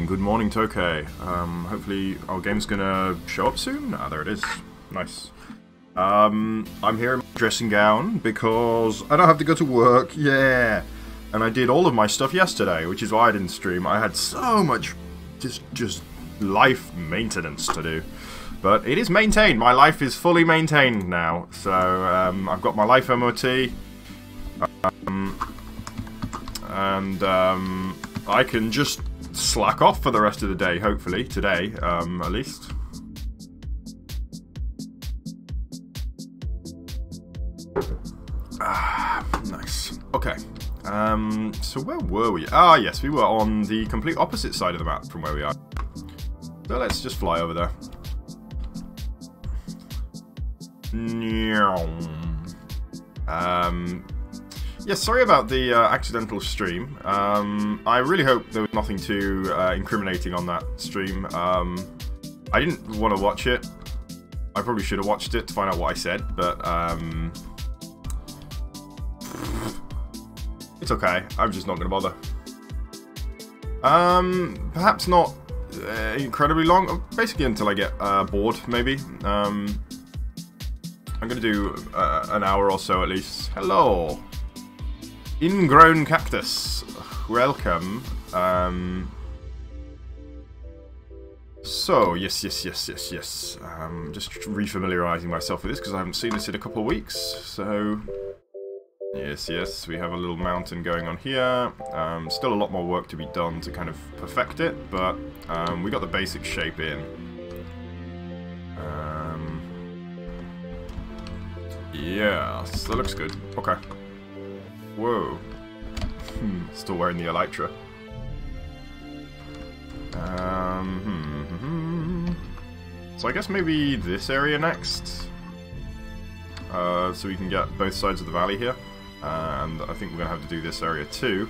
Good morning, Tokay. Hopefully our game's gonna show up soon. Ah, there it is. Nice. I'm here in my dressing gown because I don't have to go to work. Yeah. And I did all of my stuff yesterday, which is why I didn't stream. I had so much just life maintenance to do. But it is maintained. My life is fully maintained now. So I've got my life MOT. I can just slack off for the rest of the day, hopefully, today, at least. Nice. Okay. So where were we? Ah, yes, we were on the complete opposite side of the map from where we are. So let's just fly over there. Yeah, sorry about the accidental stream. I really hope there was nothing too incriminating on that stream. I didn't want to watch it. I probably should have watched it to find out what I said, but it's okay. I'm just not going to bother. Perhaps not incredibly long. Basically until I get bored, maybe. I'm going to do an hour or so at least. Hello! Ingrown cactus. Welcome. So, yes. Just refamiliarizing myself with this because I haven't seen this in a couple of weeks. So, yes, we have a little mountain going on here. Still a lot more work to be done to kind of perfect it, but we got the basic shape in. Yeah, so that looks good. Okay. Whoa. Still wearing the elytra. So I guess maybe this area next. So we can get both sides of the valley here. And I think we're going to have to do this area too.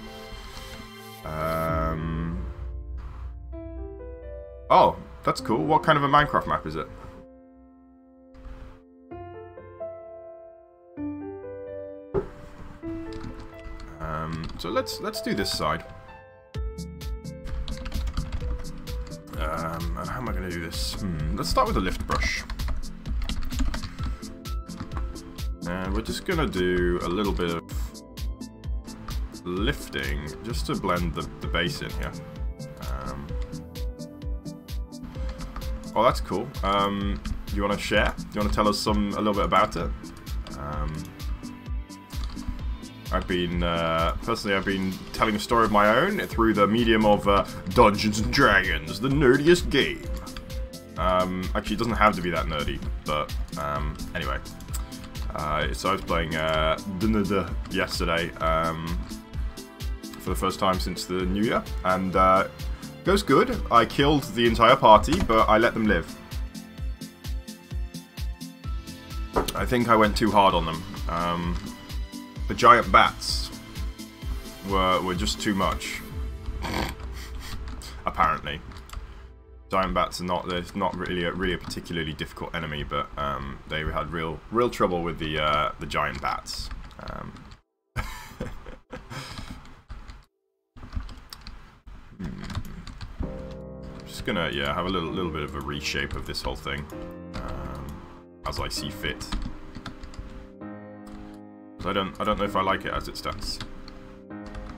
Oh, that's cool. What kind of a Minecraft map is it? So let's do this side. And how am I going to do this? Let's start with the lift brush. And we're just going to do a little bit of lifting just to blend the base in here. Oh, that's cool. You want to share? Do you want to tell us a little bit about it? Personally, I've been telling a story of my own through the medium of Dungeons & Dragons, the nerdiest game. Actually, it doesn't have to be that nerdy, but anyway. So I was playing yesterday for the first time since the new year, and goes good. I killed the entire party, but I let them live. I think I went too hard on them. The giant bats were just too much. Apparently, giant bats are it's not really a particularly difficult enemy, but they had real trouble with the giant bats. Just gonna have a little bit of a reshape of this whole thing as I see fit. I don't know if I like it as it stands.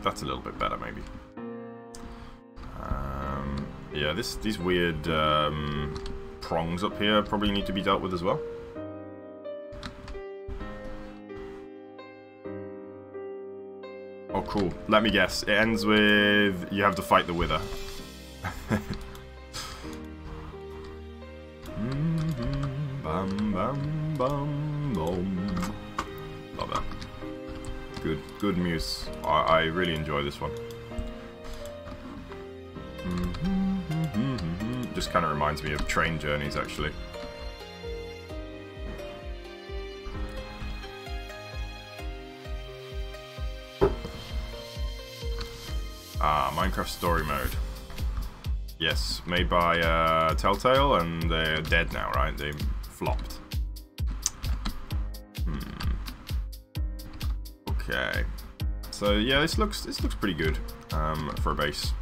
That's a little bit better, maybe. Yeah, these weird prongs up here probably need to be dealt with as well. Oh, cool. Let me guess. It ends with you have to fight the Wither. Bum bum bum bum. Love that. Good muse. I really enjoy this one. Just kind of reminds me of train journeys, actually. Minecraft Story Mode. Yes, made by Telltale, and they're dead now, right? They flopped. Okay, so yeah, this looks pretty good for a base.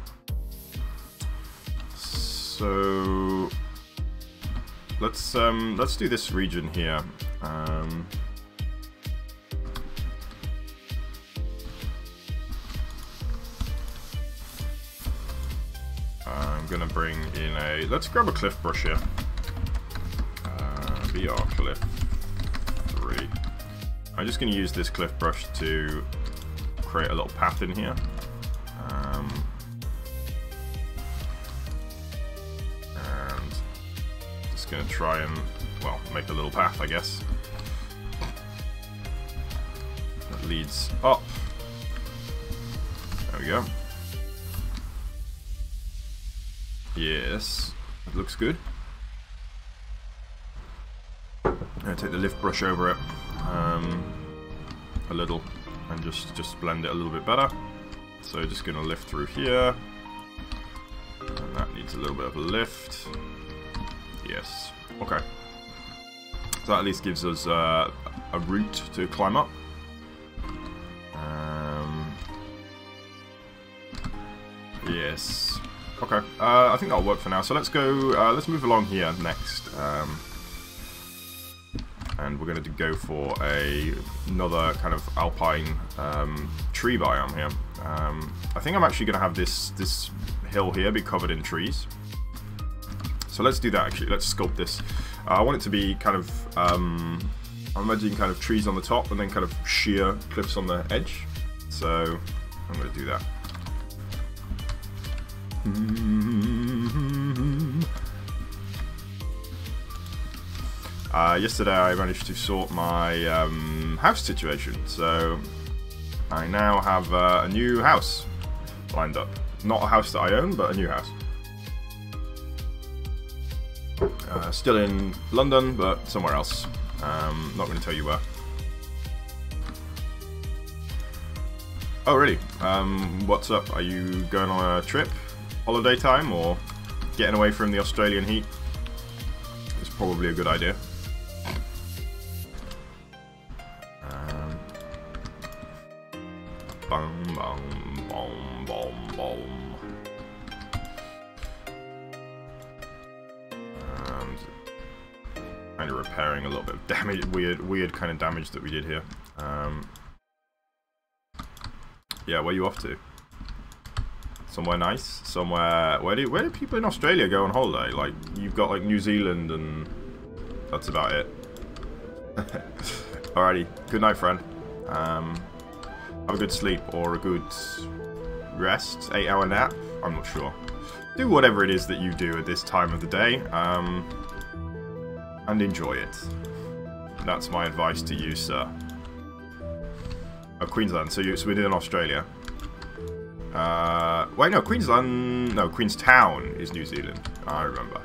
So let's do this region here. I'm gonna bring in a. Let's grab a cliff brush here. VR cliff 3. I'm just gonna use this cliff brush to create a little path in here. And just gonna try and, well, make a little path, I guess. That leads up. There we go. Yes, it looks good. I'm gonna take the lift brush over it a little and just blend it a little bit better. So just gonna lift through here, and that needs a little bit of a lift. Yes, okay. So that at least gives us a route to climb up. Yes. Okay, I think that'll work for now. So let's go. Let's move along here next, and we're going to go for another kind of alpine tree biome here. I think I'm actually going to have this hill here be covered in trees. So let's do that. Actually, let's sculpt this. I want it to be kind of. I'm imagining kind of trees on the top and then kind of sheer cliffs on the edge. So I'm going to do that. Yesterday I managed to sort my house situation, so I now have a new house lined up. Not a house that I own, but a new house. Still in London, but somewhere else. Not going to tell you where. Oh really? What's up? Are you going on a trip? Holiday time, or getting away from the Australian heat? It's probably a good idea. Boom, boom, boom, boom, boom. And kind of repairing a little bit of damage, weird kind of damage that we did here. Yeah, where are you off to? Somewhere nice? Somewhere... Where do people in Australia go on holiday? Like, you've got, like, New Zealand and... That's about it. Alrighty. Good night, friend. Have a good sleep or a good rest. 8-hour nap? I'm not sure. Do whatever it is that you do at this time of the day. And enjoy it. That's my advice to you, sir. Oh, Queensland. So we're in Australia. Wait, no, Queensland... No, Queenstown is New Zealand. I remember.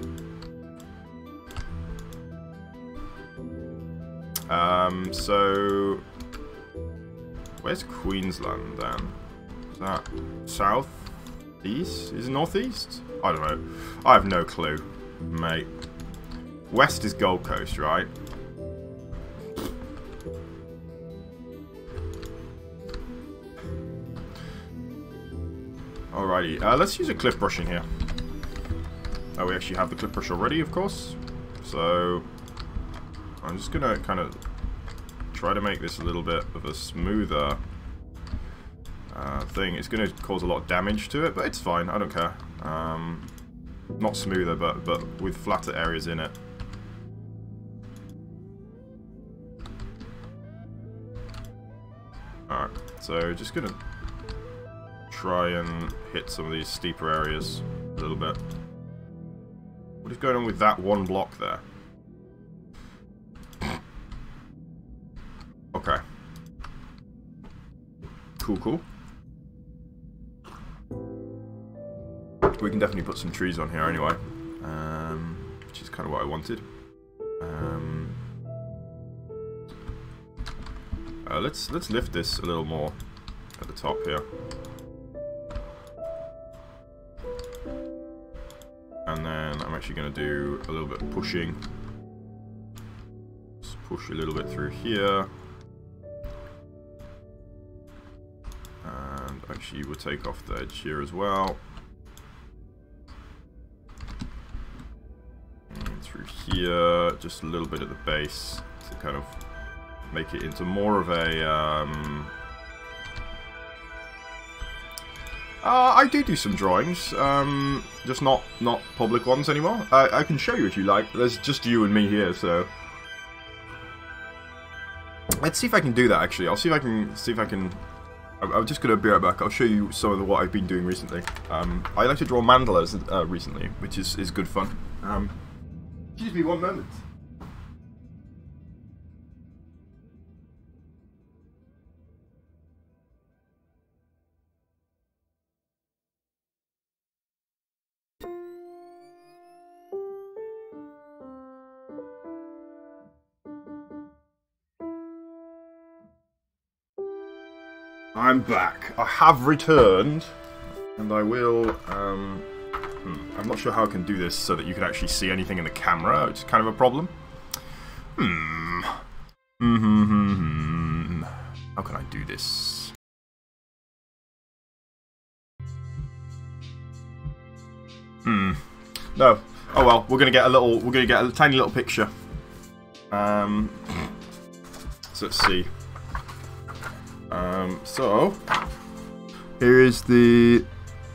So... Where's Queensland, then? Is that south? East? Is it northeast? I don't know. I have no clue, mate. West is Gold Coast, right? Alrighty, let's use a cliff brushing here. Oh, we actually have the cliff brush already, of course. So, I'm just gonna kind of try to make this a little bit of a smoother thing. It's gonna cause a lot of damage to it, but it's fine, I don't care. Not smoother, but with flatter areas in it. Alright, so just gonna try and hit some of these steeper areas a little bit. What is going on with that one block there? Okay. Cool, cool. We can definitely put some trees on here anyway, which is kind of what I wanted. Let's lift this a little more at the top here. And then I'm actually going to do a little bit of pushing. Just push a little bit through here. And actually we'll take off the edge here as well. here, just a little bit at the base to kind of make it into more of a... I do some drawings, just not public ones anymore. I can show you if you like. There's just you and me here, so... Let's see if I can do that, actually. I'll see if I can... I'm just going to be right back. I'll show you some of what I've been doing recently. I like to draw mandalas recently, which is good fun. Excuse me one moment. I'm back. I have returned, and I will, I'm not sure how I can do this so that you can actually see anything in the camera, which is kind of a problem. How can I do this? No. Oh well, we're gonna get a tiny little picture. So let's see. So here is the...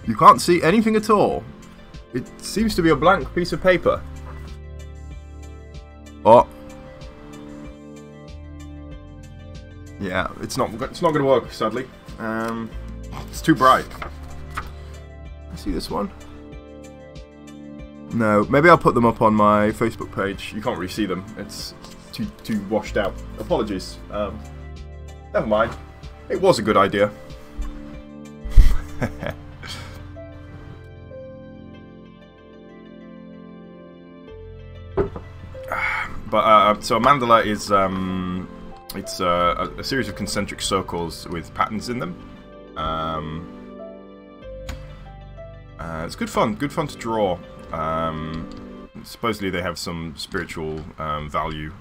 You can't see anything at all. It seems to be a blank piece of paper. Oh. Yeah, it's not going to work, sadly. It's too bright. You see this one? No, maybe I'll put them up on my Facebook page. You can't really see them. It's too washed out. Apologies. Never mind. It was a good idea. But so a mandala is it's a series of concentric circles with patterns in them. It's good fun to draw. Supposedly they have some spiritual value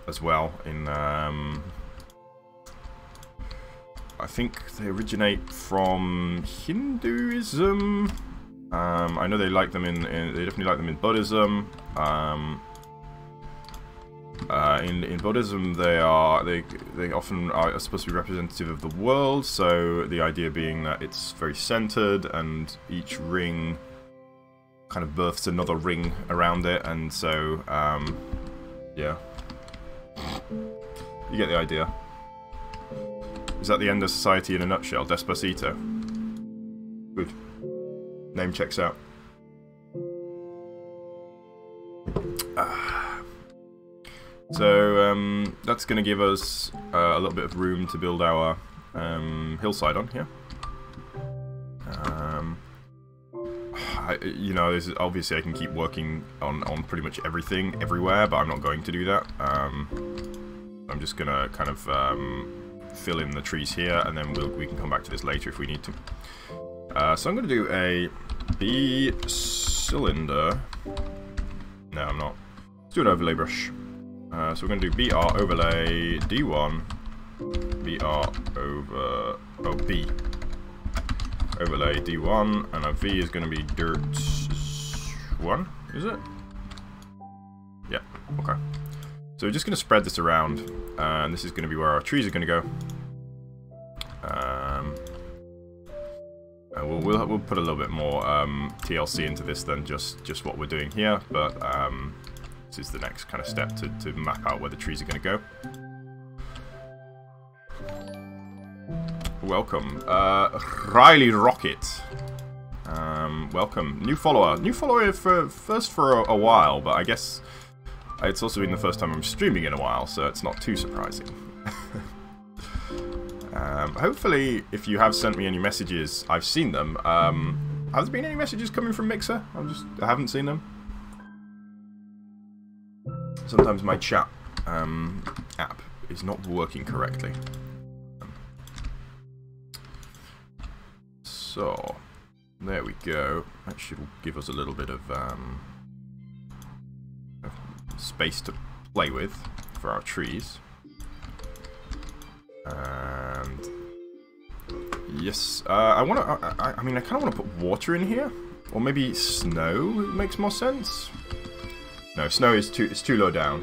as well. In I think they originate from Hinduism. I know they like them they definitely like them in Buddhism. In Buddhism, they often are supposed to be representative of the world. So the idea being that it's very centered, and each ring kind of births another ring around it, and so yeah, you get the idea. Is that the end of society in a nutshell? Despacito. Good. Name checks out. So that's going to give us a little bit of room to build our hillside on here. You know, obviously I can keep working on pretty much everything everywhere, but I'm not going to do that. I'm just going to kind of fill in the trees here, and then we can come back to this later if we need to. So I'm going to do a B cylinder. No, I'm not. Let's do an overlay brush. So we're going to do BR overlay D1, BR over B overlay D1, and our V is going to be dirt 1. Is it? Yeah. Okay. So we're just going to spread this around, and this is going to be where our trees are going to go. We'll put a little bit more TLC into this than just what we're doing here, but this is the next kind of step to map out where the trees are going to go. Welcome, Riley Rocket. Welcome, new follower for a while, but I guess it's also been the first time I'm streaming in a while, so it's not too surprising. Hopefully, if you have sent me any messages, I've seen them. Have there been any messages coming from Mixer? I haven't seen them. Sometimes my chat app is not working correctly. So, there we go. That should give us a little bit of space to play with for our trees. And yes, I mean, I kind of want to put water in here, or maybe snow makes more sense. No, snow is it's too low down.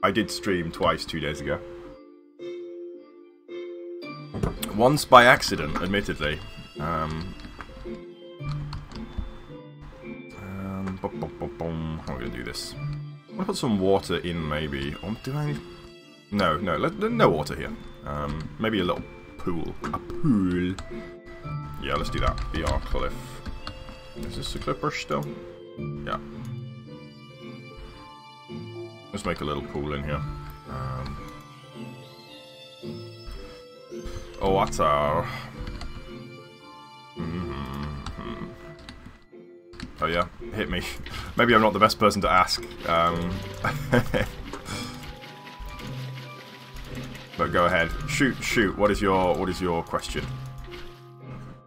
I did stream twice 2 days ago. Once by accident, admittedly. How am I going to do this? I'm going to put some water in, maybe. Or do I? No, no water here. Maybe a little pool. A pool. Yeah, let's do that. VR cliff. Is this a clipper still? Yeah. Let's make a little pool in here. Water. Oh yeah, hit me. Maybe I'm not the best person to ask. But go ahead. Shoot. What is your question?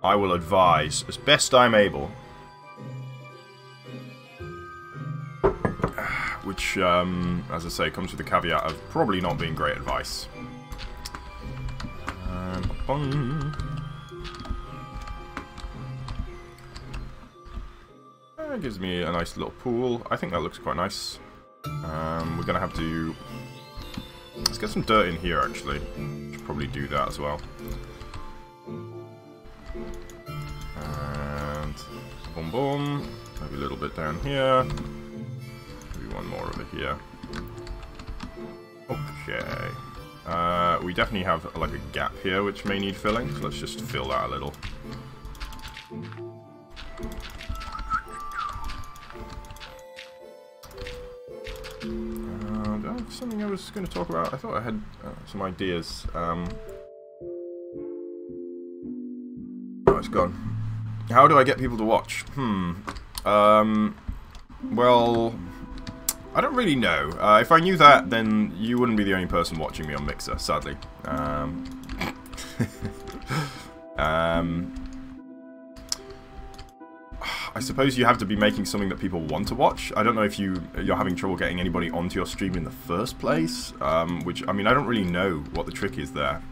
I will advise as best I'm able. Which, as I say, comes with the caveat of probably not being great advice. That gives me a nice little pool. I think that looks quite nice. We're gonna have to... Let's get some dirt in here, actually. Should probably do that as well. And... boom boom. Maybe a little bit down here. Maybe one more over here. Okay. We definitely have like a gap here which may need filling, so let's just fill that a little. Do I have something I was going to talk about? I thought I had some ideas. Oh, it's gone. How do I get people to watch? Well... I don't really know. If I knew that, then you wouldn't be the only person watching me on Mixer, sadly. I suppose you have to be making something that people want to watch. I don't know if you're having trouble getting anybody onto your stream in the first place, which, I mean, I don't really know what the trick is there.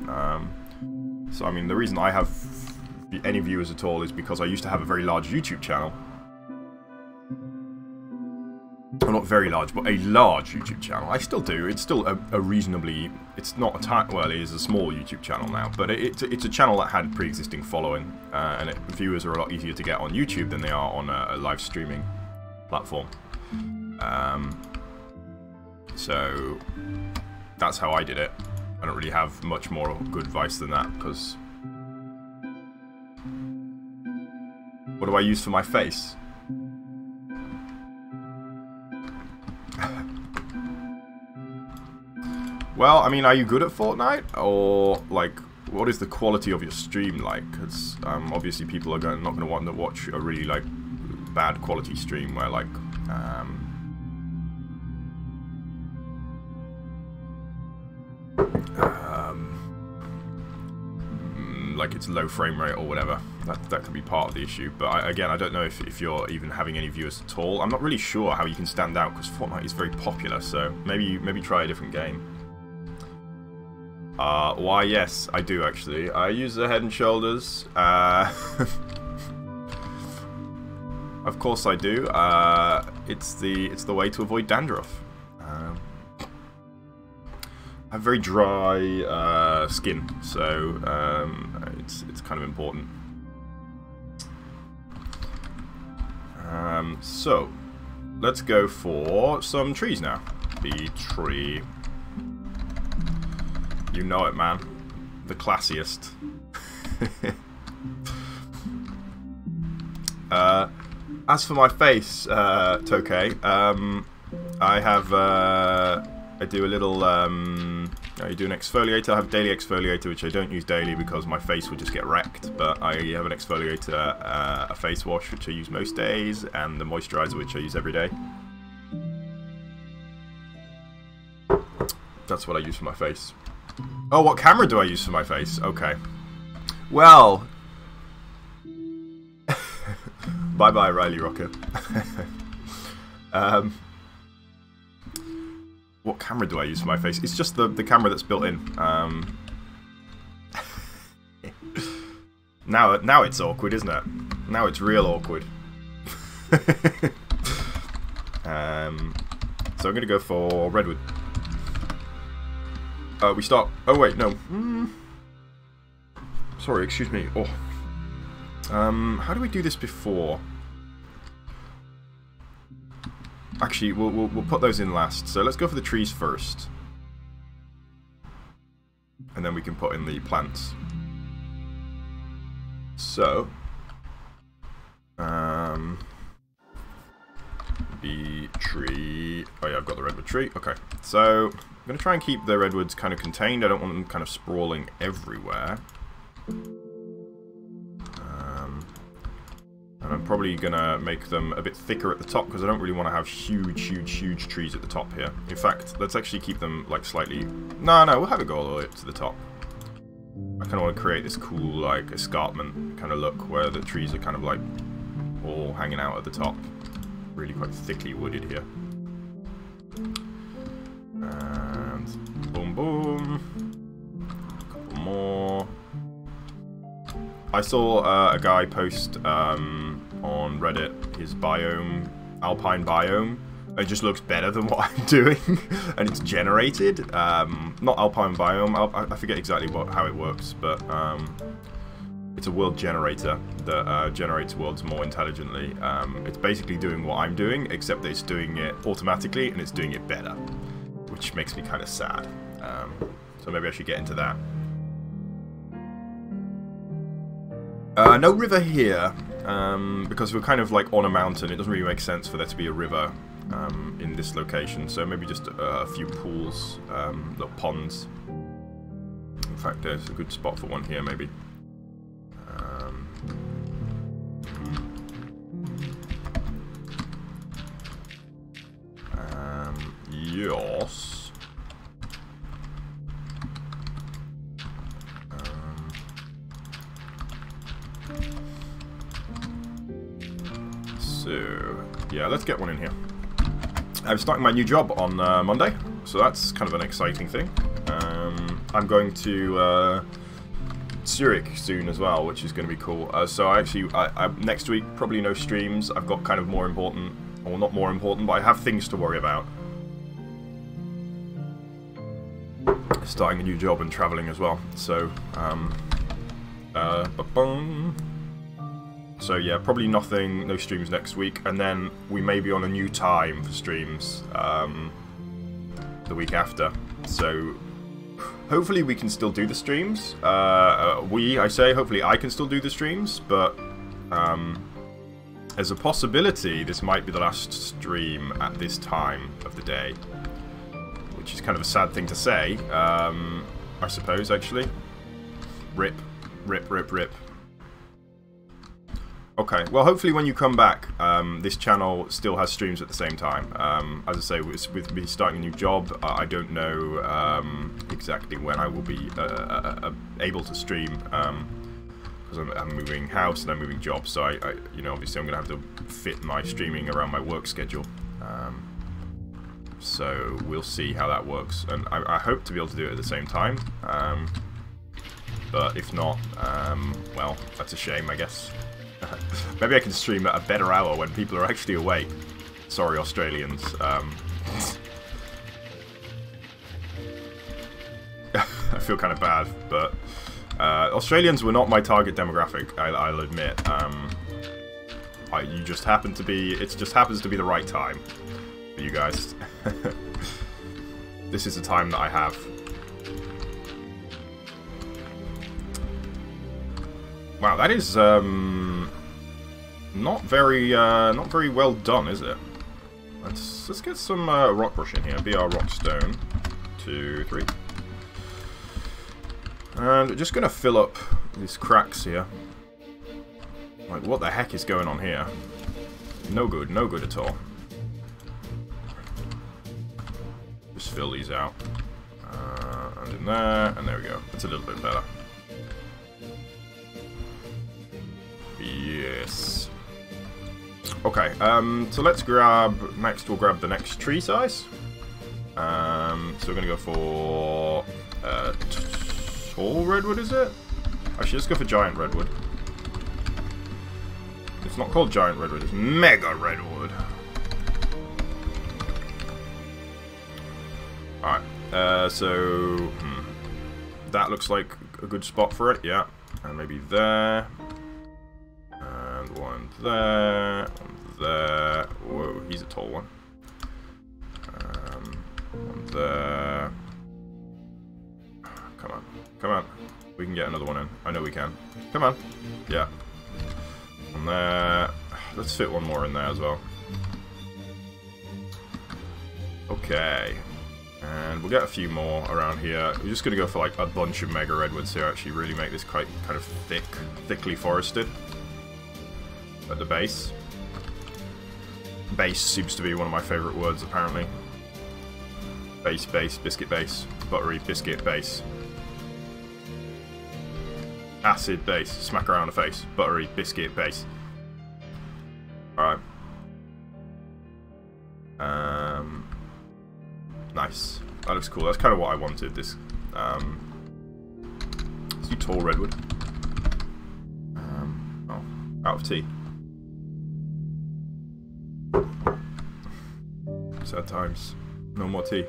So, I mean, the reason I have any viewers at all is because I used to have a very large YouTube channel. Well, not very large, but a large YouTube channel. I still do. It's still a reasonably... It's not a... Well, it is a small YouTube channel now, but it's a channel that had pre-existing following, and viewers are a lot easier to get on YouTube than they are on a live streaming platform. So, that's how I did it. I don't really have much more good advice than that, because... What do I use for my face? Well, I mean, are you good at Fortnite? Or, like, what is the quality of your stream like? Because, obviously people are not going to want to watch a really, like, bad quality stream where, like, like it's low frame rate or whatever. That could be part of the issue. But, again, I don't know if you're even having any viewers at all. I'm not really sure how you can stand out, because Fortnite is very popular, so maybe try a different game. Why, yes, I do, actually. I use the Head & Shoulders. Of course I do. It's the way to avoid dandruff. I have very dry skin, so it's kind of important. So, let's go for some trees now. The tree... You know it, man. The classiest. As for my face, Tokay, I have, I do a little, I do an exfoliator. I have daily exfoliator, which I don't use daily because my face would just get wrecked. But I have an exfoliator, a face wash, which I use most days, and the moisturizer, which I use every day. That's what I use for my face. Oh, what camera do I use for my face? Okay. Well... Bye-bye, Riley Rocker. What camera do I use for my face? It's just the camera that's built in. Now it's awkward, isn't it? Now it's real awkward. So I'm going to go for redwood. We start... Oh, wait, no. Sorry, excuse me. Oh. How do we do this before? Actually, we'll put those in last. So let's go for the trees first. And then we can put in the plants. So... the tree... Oh yeah, I've got the redwood tree. Okay. So, I'm going to try and keep the redwoods kind of contained. I don't want them kind of sprawling everywhere. And I'm probably going to make them a bit thicker at the top, because I don't really want to have huge trees at the top here. In fact, let's actually keep them, like, slightly... No, we'll have it go all the way up to the top. I kind of want to create this cool, like, escarpment kind of look, where the trees are kind of, like, all hanging out at the top. Really quite thickly wooded here. And boom, boom. A couple more. I saw a guy post on Reddit his biome, alpine biome. It just looks better than what I'm doing, and it's generated. Not alpine biome. I forget exactly how it works, but it's a world generator that generates worlds more intelligently. It's basically doing what I'm doing, except that it's doing it automatically and it's doing it better, which makes me kind of sad. So maybe I should get into that. No river here, because we're kind of like on a mountain. It doesn't really make sense for there to be a river in this location, so maybe just a few pools, little ponds. In fact, there's a good spot for one here, maybe. Yes. So, yeah, let's get one in here. I'm starting my new job on Monday, so that's kind of an exciting thing. I'm going to Zurich soon as well, which is going to be cool. So I next week, probably no streams. I've got kind of more important, or not more important, but I have things to worry about. Starting a new job and travelling as well. So, so yeah, probably no streams next week, and then we may be on a new time for streams the week after. So hopefully we can still do the streams. Hopefully I can still do the streams, but as a possibility, this might be the last stream at this time of the day, which is kind of a sad thing to say, I suppose, actually. Rip. Okay, well, hopefully when you come back, this channel still has streams at the same time. As I say, with me starting a new job, I don't know exactly when I will be able to stream, because I'm moving house and I'm moving job, so you know, obviously I'm going to have to fit my streaming around my work schedule. So we'll see how that works, and I hope to be able to do it at the same time. But if not, well, that's a shame, I guess. Maybe I can stream at a better hour when people are actually awake. Sorry, Australians. I feel kind of bad, but Australians were not my target demographic, I'll admit. You just happen to be... It just happens to be the right time for you guys. This is the time that I have. Wow, that is not very well done, is it? Let's get some rock brush in here. BR rock stone. 2, 3. And we're just gonna fill up these cracks here. Like, what the heck is going on here? No good at all. Just fill these out. And in there, and there we go. That's a little bit better. Yes. Okay, so let's we'll grab the next tree size. So we're gonna go for tall redwood, is it? Actually, let's go for giant redwood. It's not called giant redwood, it's mega redwood. That looks like a good spot for it, yeah. And maybe there. And one there. One there. Whoa, he's a tall one. One there. Come on. Come on. We can get another one in. I know we can. Come on. Yeah. One there. Let's fit one more in there as well. Okay. And we'll get a few more around here. We're just going to go for like a bunch of mega redwoods here, actually really make this quite kind of thickly forested at the base. Base seems to be one of my favourite words, apparently. Base, biscuit base, buttery biscuit base. Acid base, smack around the face, buttery biscuit base. Alright. Nice. That looks cool. That's kind of what I wanted. This. Is you tall redwood? Oh, out of tea. Sad times. No more tea.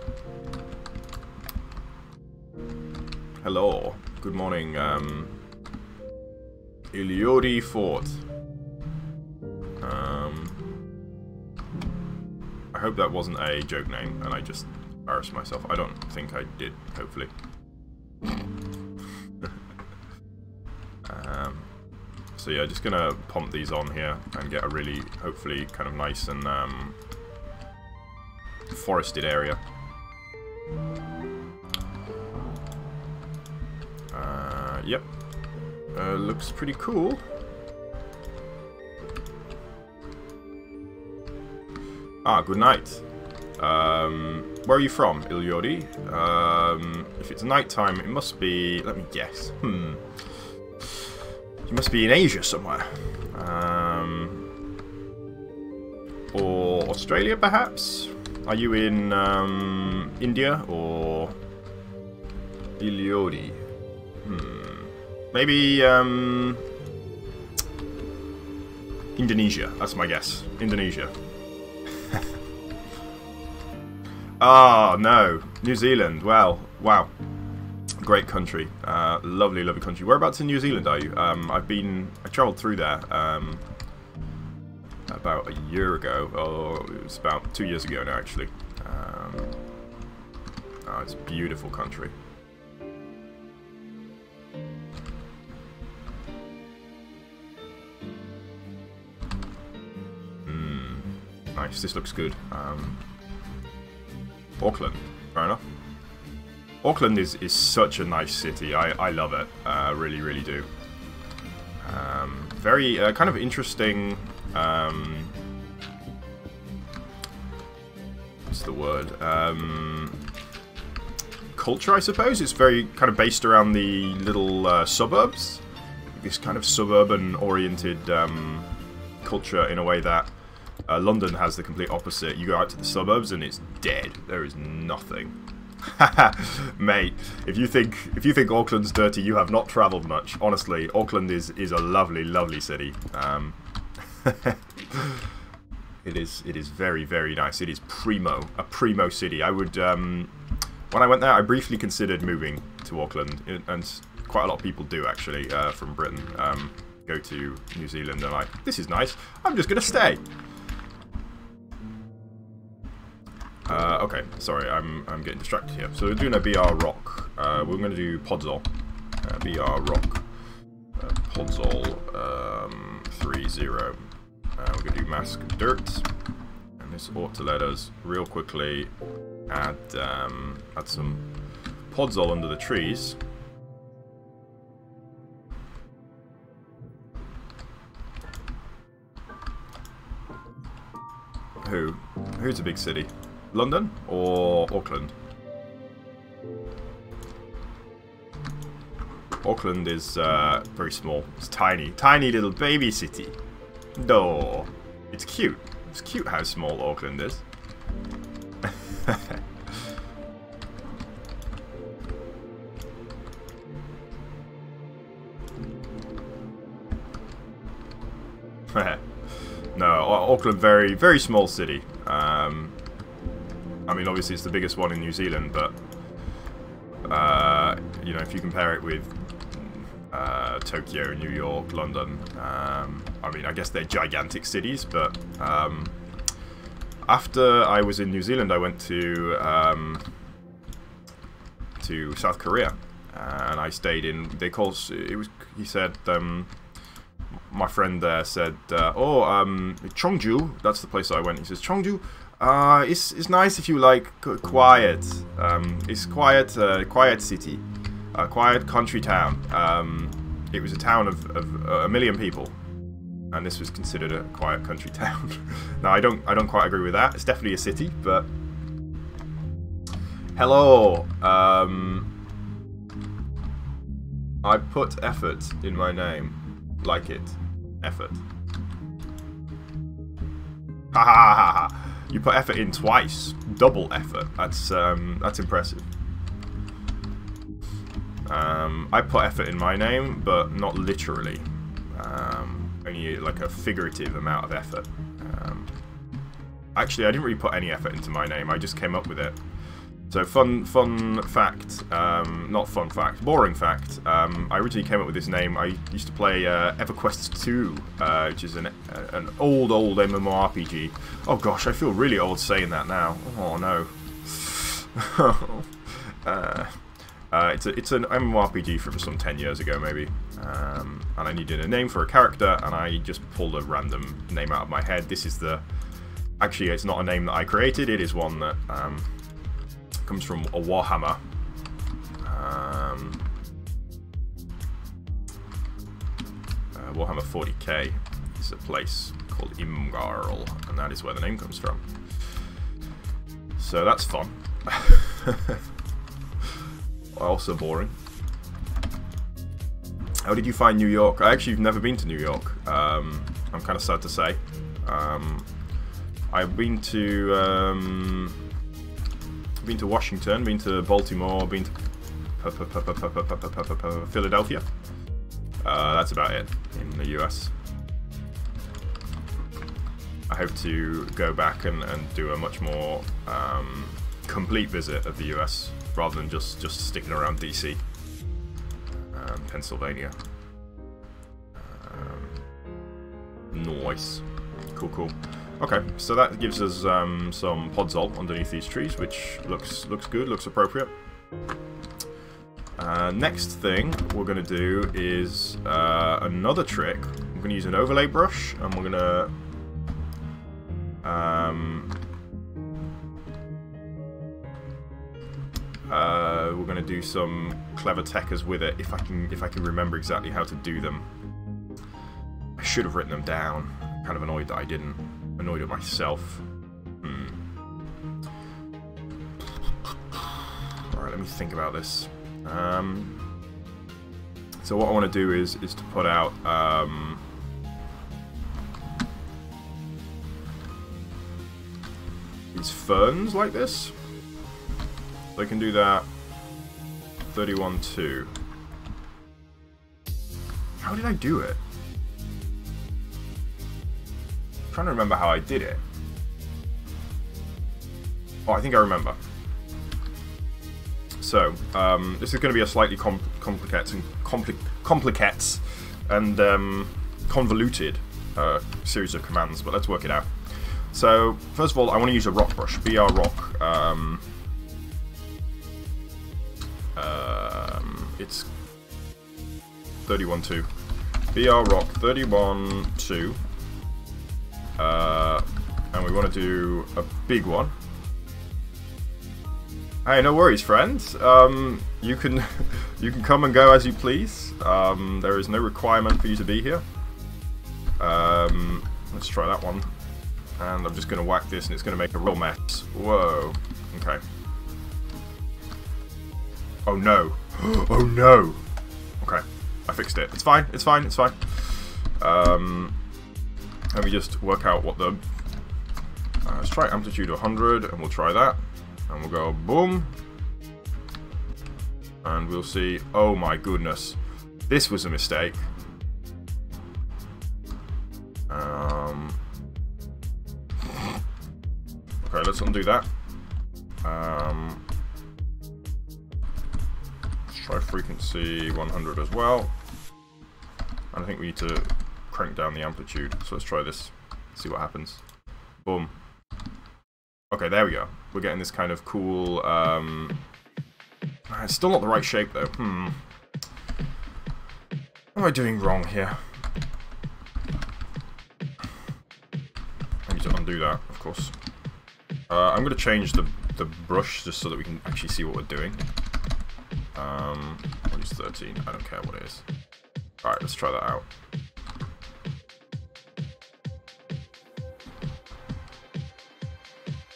Hello. Good morning. Iliodi Fort. I hope that wasn't a joke name, and I just embarrassed myself. I don't think I did, hopefully. So yeah, just gonna pump these on here and get a really, hopefully, kind of nice and forested area. Yep. Looks pretty cool. Ah, good night. Where are you from, Iliodi? If it's night time, it must be... Let me guess. You must be in Asia somewhere. Or Australia, perhaps? Are you in India or Iliodi? Maybe Indonesia. That's my guess. Indonesia. Ah, no. New Zealand. Well, wow. Great country. Lovely, lovely country. Whereabouts in New Zealand are you? I travelled through there about a year ago. Oh, it was about 2 years ago now, actually. Oh, it's a beautiful country. Nice. This looks good. Auckland, fair enough. Auckland is such a nice city. I love it. Really, really do. Very kind of interesting. What's the word? Culture, I suppose. It's very kind of based around the little suburbs. This kind of suburban-oriented culture in a way that London has the complete opposite. You go out to the suburbs and it's dead. There is nothing. Mate, if you think Auckland's dirty, you have not travelled much. Honestly, Auckland is a lovely, lovely city. It is very, very nice. It is a primo city. I would when I went there, I briefly considered moving to Auckland, and quite a lot of people do actually from Britain. Go to New Zealand and like, this is nice. I'm just gonna stay. Okay, sorry, I'm getting distracted here. So we're doing a BR rock. We're going to do Podzol. BR rock. Podzol 3-0. We're going to do mask dirt. And this ought to let us real quickly add some Podzol under the trees. Who's a big city? London or Auckland? Auckland is very small. It's tiny. Tiny little baby city. No. It's cute. It's cute how small Auckland is. No, Auckland, very, very small city. I mean, obviously it's the biggest one in New Zealand, but you know, if you compare it with Tokyo, New York, London, I mean, I guess they're gigantic cities, but after I was in New Zealand, I went to South Korea, and I stayed in. They call it was. He said, my friend there said, Cheongju. That's the place I went. He says Cheongju. It's nice if you like quiet. It's quiet, quiet city, quiet country town. It was a town of 1 million people, and this was considered a quiet country town. Now I don't quite agree with that. It's definitely a city, but hello. I put effort in my name. Like it. Effort. Ha ha ha ha. You put effort in twice. Double effort. That's impressive. I put effort in my name, but not literally. Only like a figurative amount of effort. Actually, I didn't really put any effort into my name. I just came up with it. So fun fact, not fun fact, boring fact. I originally came up with this name. I used to play EverQuest 2, which is an old MMORPG. Oh gosh, I feel really old saying that now. Oh no. It's an MMORPG from some 10 years ago maybe, and I needed a name for a character, and I just pulled a random name out of my head. This is actually, it's not a name that I created. It is one that comes from a Warhammer. Warhammer 40k is a place called Imgarl, and that is where the name comes from. So that's fun. Also boring. How did you find New York? I actually have never been to New York. I'm kind of sad to say. I've been to Washington, been to Baltimore, been to Philadelphia. That's about it in the US. I hope to go back and do a much more complete visit of the US, rather than just sticking around DC, Pennsylvania. Nice. Cool. Okay, so that gives us some podzol underneath these trees, which looks good, looks appropriate. Next thing we're going to do is another trick. We're going to use an overlay brush, and we're going to do some clever techers with it, if I can remember exactly how to do them. I should have written them down. I'm kind of annoyed that I didn't. Annoyed at myself. Alright, let me think about this. So what I want to do is to put out these ferns like this. So I can do that 31-2. How did I do it? I'm trying to remember how I did it. Oh, I think I remember. So, this is going to be a slightly complicated and convoluted series of commands, but let's work it out. So, first of all, I want to use a rock brush, BR rock. It's 31-2. BR rock 31-2. And we want to do a big one. Hey, no worries, friends. You can come and go as you please. There is no requirement for you to be here. Let's try that one. And I'm just going to whack this, and it's going to make a real mess. Whoa. Okay. Oh no. Oh no. Okay. I fixed it. It's fine. It's fine. It's fine. Let me just work out what the... let's try amplitude 100, and we'll try that. And we'll go boom. And we'll see... Oh my goodness. This was a mistake. Okay, let's undo that. Try frequency 100 as well. And I think we need to crank down the amplitude. So let's try this. See what happens. Boom. Okay, there we go. We're getting this kind of cool... it's still not the right shape, though. What am I doing wrong here? I need to undo that, of course. I'm going to change the brush just so that we can actually see what we're doing. I'll use 13. I don't care what it is. Alright, let's try that out.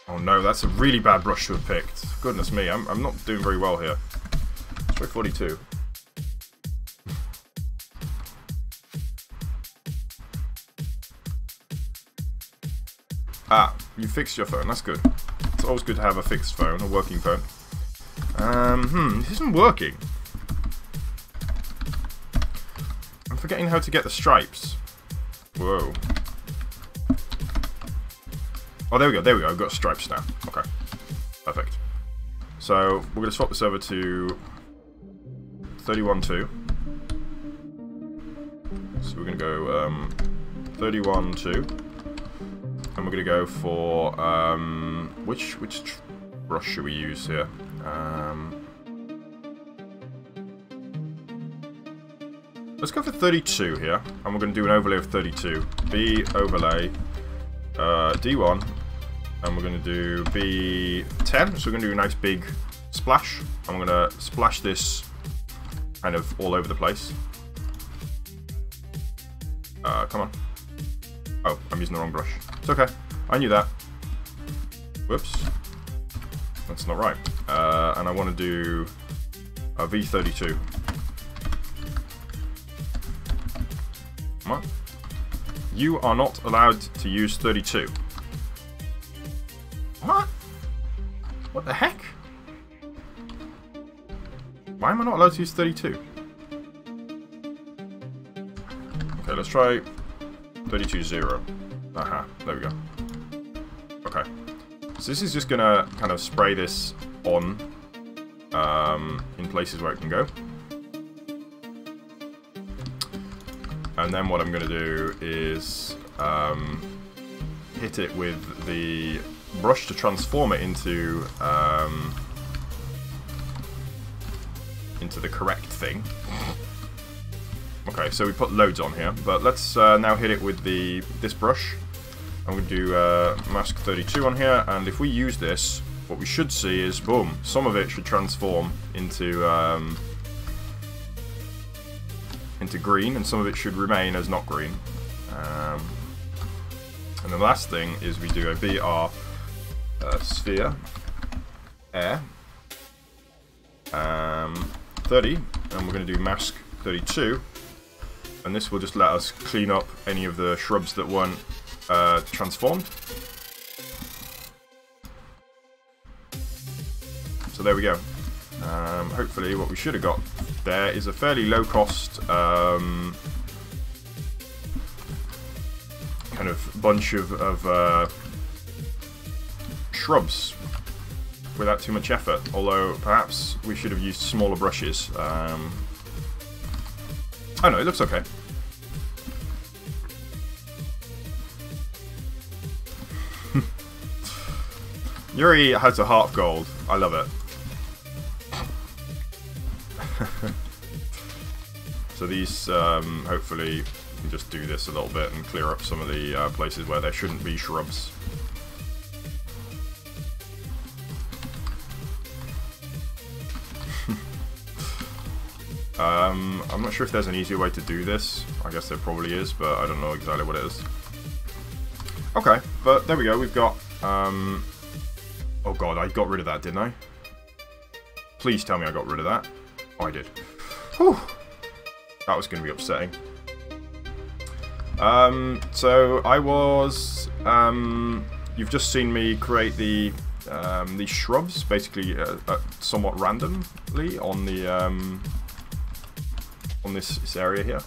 Oh no, that's a really bad brush to have picked. Goodness me, I'm not doing very well here. Let's try 42. Ah, you fixed your phone, that's good. It's always good to have a fixed phone, a working phone. This isn't working. I'm forgetting how to get the stripes. Whoa. Oh, there we go, I've got stripes now. Okay, perfect. So, we're going to swap this over to 31.2. So we're going to go 31.2. And we're going to go for, which brush should we use here? Let's go for 32 here, and we're going to do an overlay of 32. B overlay, D1. And we're going to do B10, so we're going to do a nice big splash. And we're going to splash this kind of all over the place. Come on. Oh, I'm using the wrong brush. It's okay. I knew that. Whoops. That's not right. And I want to do a V32. Come on. You are not allowed to use 32. What? What the heck? Why am I not allowed to use 32? Okay, let's try 32.0. Aha, there we go. Okay. So this is just gonna kind of spray this on in places where it can go. And then what I'm gonna do is hit it with the brush to transform it into the correct thing. Okay, so we put loads on here, but let's now hit it with this brush. I'm going to do mask 32 on here, and if we use this, what we should see is, boom, some of it should transform into green, and some of it should remain as not green. And the last thing is we do a BR sphere air 30, and we're going to do mask 32, and this will just let us clean up any of the shrubs that weren't transformed. So there we go. Hopefully what we should have got there is a fairly low cost kind of bunch of shrubs without too much effort, although perhaps we should have used smaller brushes. Oh no, it looks okay. Yuri has a heart of gold. I love it. So these, hopefully, we can just do this a little bit and clear up some of the places where there shouldn't be shrubs. I'm not sure if there's an easier way to do this. I guess there probably is, but I don't know exactly what it is. Okay, but there we go. We've got... oh god, I got rid of that, didn't I? Please tell me I got rid of that. Oh, I did. Whew. That was going to be upsetting. So I was... you've just seen me create these shrubs, basically somewhat randomly on the... on this area here.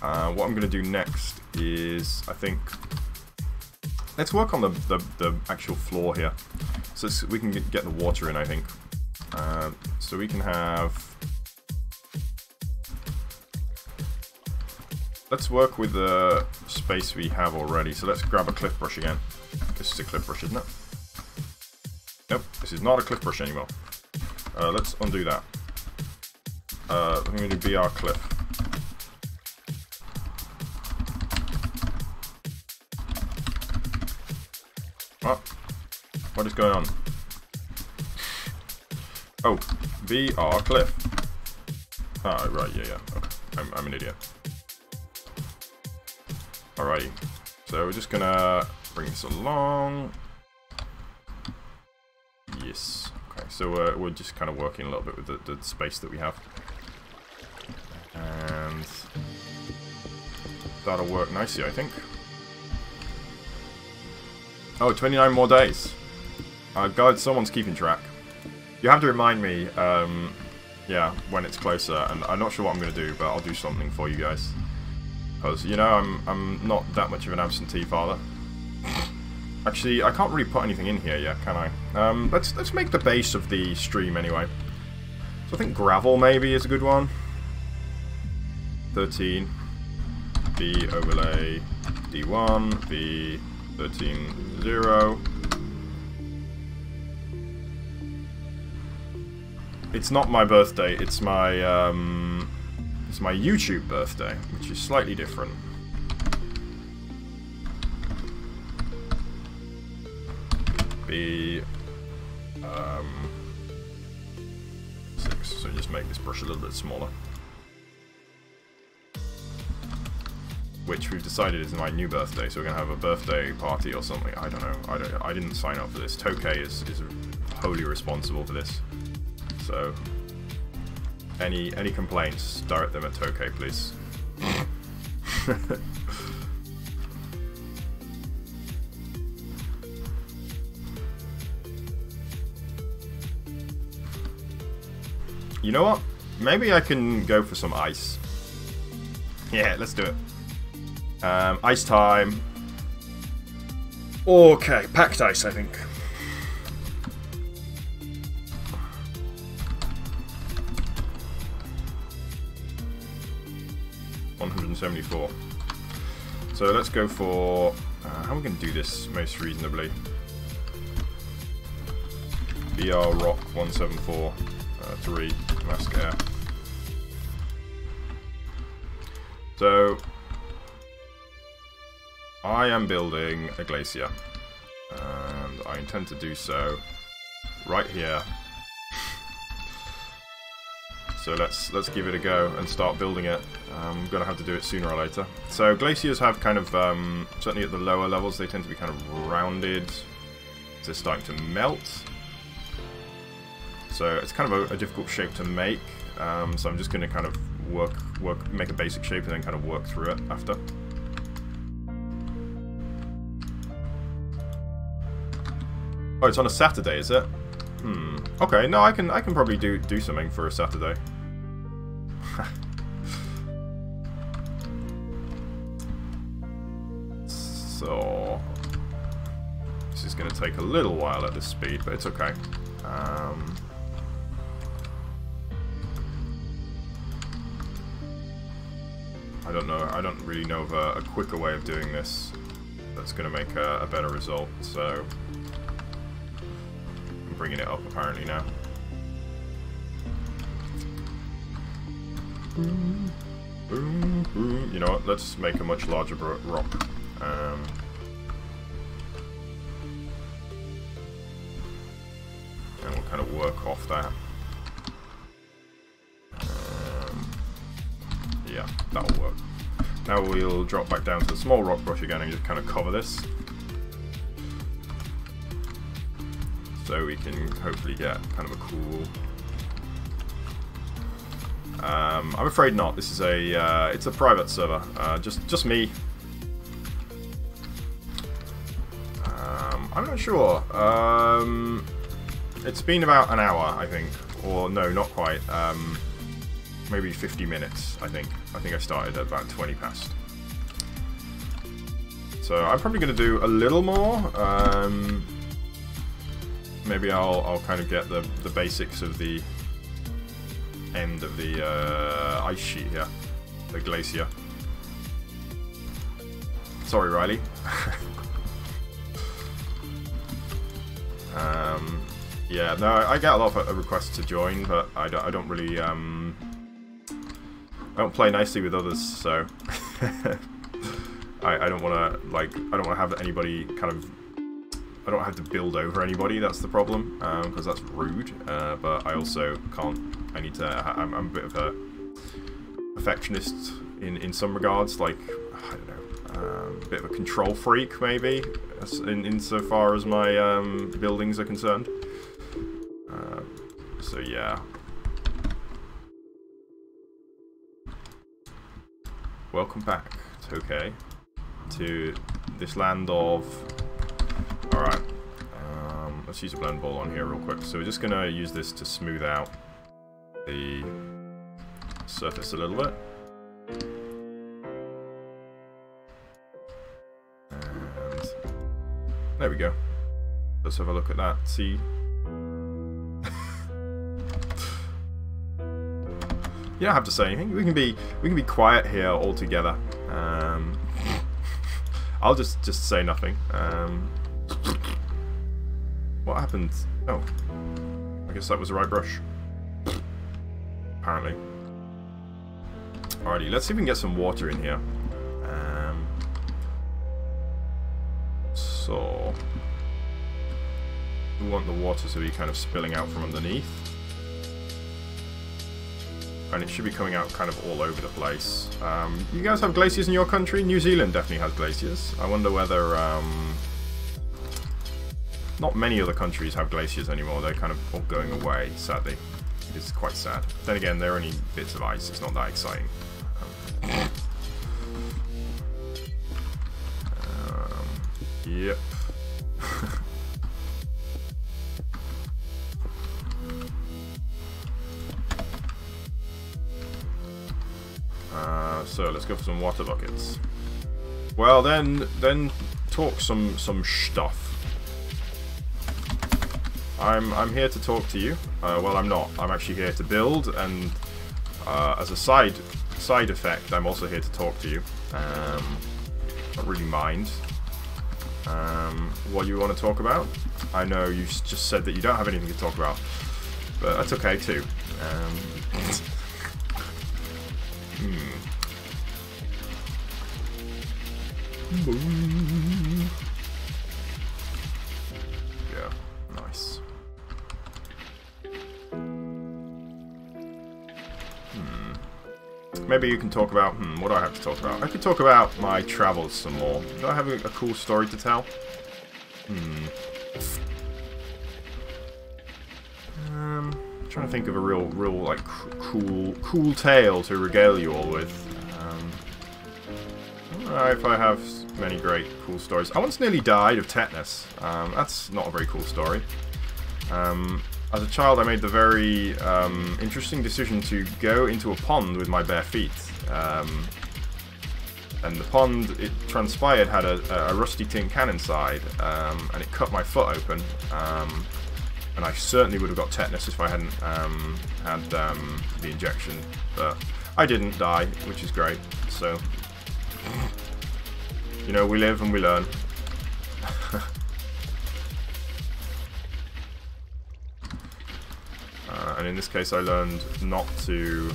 What I'm going to do next is, I think, let's work on the actual floor here, so we can get the water in, I think. So we can have... Let's work with the space we have already. So let's grab a cliff brush again. This is a cliff brush, isn't it? Nope, this is not a cliff brush anymore. Let's undo that. I'm going to be our cliff. Oh, what is going on? Oh, VR cliff. Ah, right, yeah. Okay, I'm an idiot. Alrighty, so we're just gonna bring this along. Yes. Okay, so we're just kind of working a little bit with the space that we have, and that'll work nicely, I think. Oh, 29 more days. God, someone's keeping track. You have to remind me, yeah, when it's closer, and I'm not sure what I'm going to do, but I'll do something for you guys. Because, you know, I'm not that much of an absentee father. Actually, I can't really put anything in here yet, can I? Let's make the base of the stream anyway. So I think gravel maybe is a good one. 13. B overlay D1, B 13 0. It's not my birthday, it's my YouTube birthday, which is slightly different. Be 6, so just make this brush a little bit smaller. Which we've decided is my new birthday, so we're gonna have a birthday party or something. I don't know. I didn't sign up for this. Tokay is wholly responsible for this. So any complaints, direct them at Tokay, please. You know what? Maybe I can go for some ice. Yeah, let's do it. Ice time. Okay, packed ice, I think. $174. So let's go for... how are we going to do this most reasonably? BR Rock 174 3 mask air. So I am building a glacier, and I intend to do so right here. So let's give it a go and start building it. I'm gonna have to do it sooner or later. So glaciers have kind of certainly at the lower levels they tend to be kind of rounded. They're starting to melt. So it's kind of a difficult shape to make. So I'm just gonna kind of make a basic shape and then kind of work through it after. Oh, it's on a Saturday, is it? Okay, no, I can probably do something for a Saturday. So this is going to take a little while at this speed, but it's okay. I don't know. I don't really know of a quicker way of doing this that's going to make a better result. So I'm bringing it up apparently now. You know what? Let's make a much larger rock. And we'll kind of work off that. Yeah, that'll work. Now we'll drop back down to the small rock brush again and just kind of cover this. So we can hopefully get kind of a cool... I'm afraid not. This is it's a private server. Just me. I'm not sure. It's been about an hour, I think. Or no, not quite. Maybe 50 minutes, I think. I think I started at about 20 past. So I'm probably going to do a little more. Maybe I'll kind of get the basics of the end of the ice sheet here, the glacier. Sorry, Riley. Yeah, no, I get a lot of requests to join, but I don't really I don't play nicely with others, so I don't want to I don't want to have anybody kind of. I don't have to build over anybody. That's the problem, because that's rude. But I also can't. I need to. I'm a bit of a perfectionist in some regards. Like, I don't know, a bit of a control freak maybe, insofar as my buildings are concerned. So yeah. Welcome back, Tokay, to this land of. Alright, let's use a blend ball on here real quick. So we're just going to use this to smooth out the surface a little bit. And there we go. Let's have a look at that. See? You don't have to say anything. We can be quiet here all together. I'll just say nothing. What happened? Oh, I guess that was the right brush. Apparently. Alrighty, let's see if we can get some water in here. So we want the water to be kind of spilling out from underneath. And it should be coming out kind of all over the place. You guys have glaciers in your country? New Zealand definitely has glaciers. I wonder whether... not many other countries have glaciers anymore. They're kind of all going away, sadly. It's quite sad. Then again, they're only bits of ice. It's not that exciting. Yep. So let's go for some water buckets. Well, then talk some stuff. I'm here to talk to you. Well, I'm not. I'm actually here to build, and as a side effect, I'm also here to talk to you. Not really mind what you want to talk about. I know you just said that you don't have anything to talk about, but that's okay too. Yeah, nice. Maybe you can talk about, what do I have to talk about? I could talk about my travels some more. Do I have a cool story to tell? I'm trying to think of a real like cool tale to regale you all with. I don't know if I have many great cool stories. I once nearly died of tetanus. That's not a very cool story. As a child, I made the very interesting decision to go into a pond with my bare feet. And the pond, it transpired, had a rusty tin can inside, and it cut my foot open. And I certainly would have got tetanus if I hadn't had the injection. But I didn't die, which is great. So, you know, we live and we learn. And in this case, I learned not to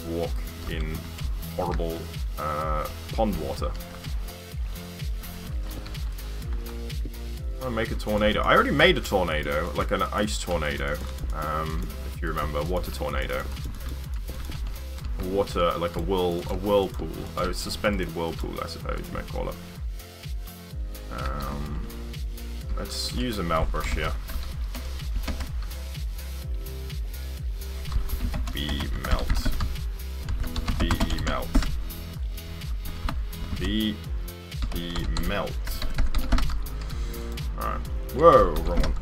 walk in horrible pond water. I'll make a tornado. I already made a tornado, like an ice tornado, if you remember, water tornado. Water, like a whirlpool, a suspended whirlpool, I suppose you might call it. Let's use a melt brush here. Melt. Alright. Whoa, wrong one.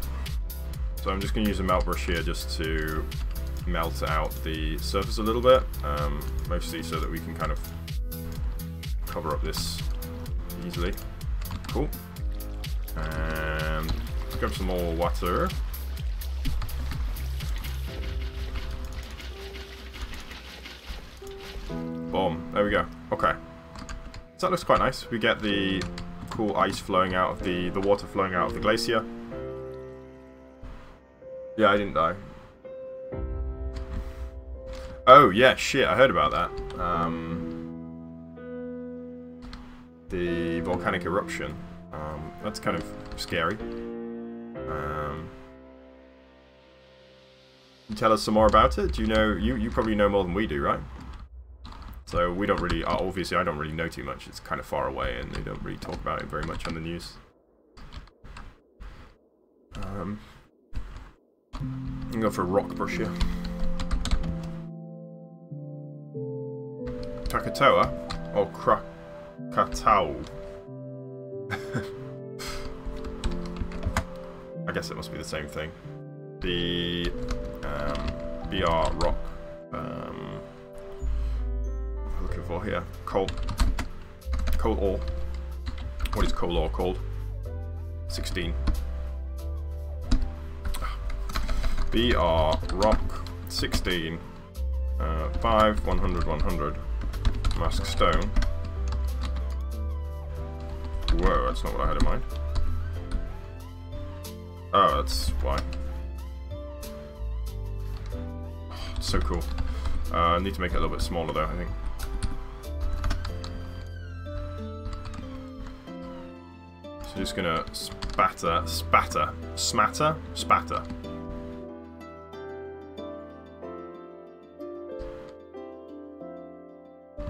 So I'm just going to use a melt brush here just to melt out the surface a little bit. Mostly so that we can kind of cover up this easily. Cool. And grab some more water. storm. There we go. Okay. So that looks quite nice. We get the cool ice flowing out of the water flowing out of the glacier. Yeah, I didn't die. Oh, yeah, shit, I heard about that. The volcanic eruption. That's kind of scary. Tell us some more about it. Do you know? You probably know more than we do, right? So we don't really. Obviously, I don't really know too much. It's kind of far away, and they don't really talk about it very much on the news. I'm gonna go for a rock brush here. Krakatoa or Krakatau? I guess it must be the same thing. The BR rock. What am I looking for here? Coal ore. What is coal ore called? 16. BR rock 16. 5 100 100. Mask stone. Whoa, that's not what I had in mind. Oh, that's why. Oh, it's so cool. I need to make it a little bit smaller though, I think. So just gonna spatter.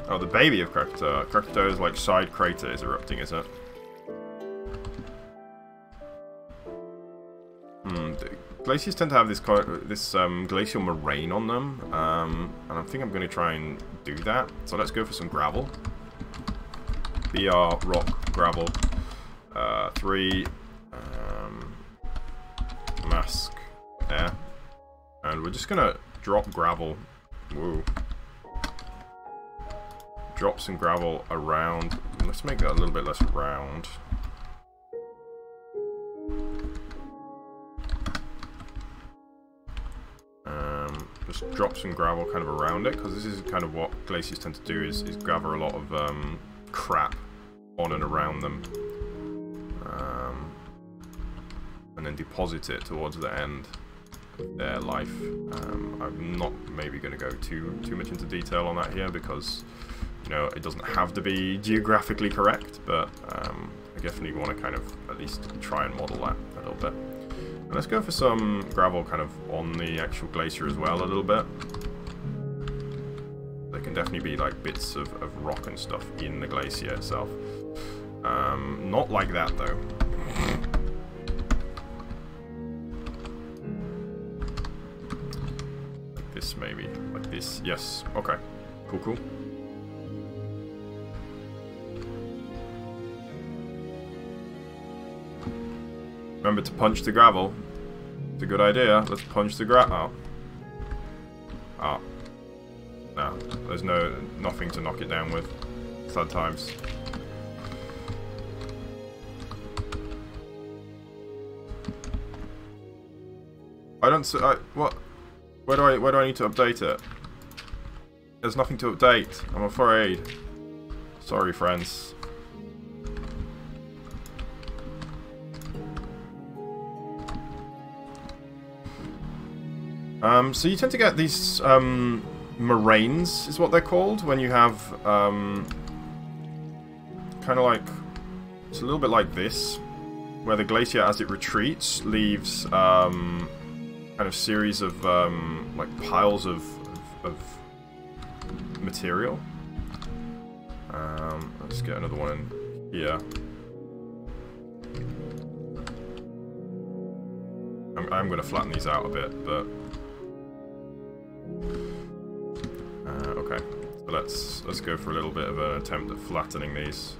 Oh, the baby of Krakatoa. Krakatoa's like side crater is erupting, is it? The glaciers tend to have this glacial moraine on them, and I think I'm going to try and do that. So let's go for some gravel. BR rock gravel. 3 mask air, and we're just gonna drop gravel. Whoa. Drop some gravel around. Let's make that a little bit less round. Just drop some gravel kind of around it, because this is kind of what glaciers tend to do, is gather a lot of crap on and around them. And then deposit it towards the end of their life. I'm not maybe going to go too much into detail on that here, because you know, it doesn't have to be geographically correct, but I definitely want to kind of at least try and model that a little bit. And let's go for some gravel kind of on the actual glacier as well a little bit. There can definitely be like bits of rock and stuff in the glacier itself. Not like that though. Like this maybe, like this, yes, okay, cool. Remember to punch the gravel. It's a good idea. Let's punch the gravel. Oh. No. There's nothing to knock it down with. Sad times. I don't see. What? Where do I need to update it? There's nothing to update. I'm afraid. Sorry, friends. So you tend to get these moraines, is what they're called, when you have kind of like, it's a little bit like this, where the glacier as it retreats leaves kind of series of like piles of material. Let's get another one in here. I'm going to flatten these out a bit, but okay. So let's go for a little bit of an attempt at flattening these.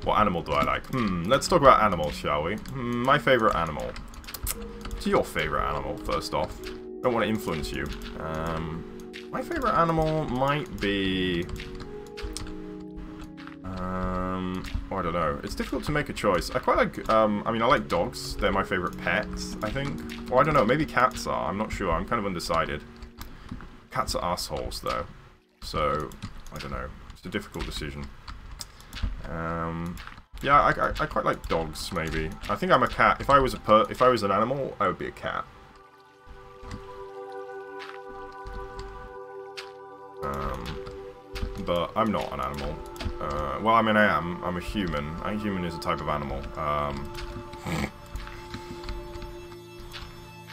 What animal do I like? Let's talk about animals, shall we? My favourite animal. What's your favourite animal, first off? Don't want to influence you. My favourite animal might be... Oh, I don't know. It's difficult to make a choice. I quite like, I mean, I like dogs. They're my favourite pets, I think. Or I don't know, maybe cats are. I'm not sure. I'm kind of undecided. Cats are assholes, though. So, I don't know. It's a difficult decision. Yeah, I quite like dogs, maybe. I think I'm a cat. If I was an animal, I would be a cat. But I'm not an animal. Well, I mean, I am. I'm a human. I think human is a type of animal.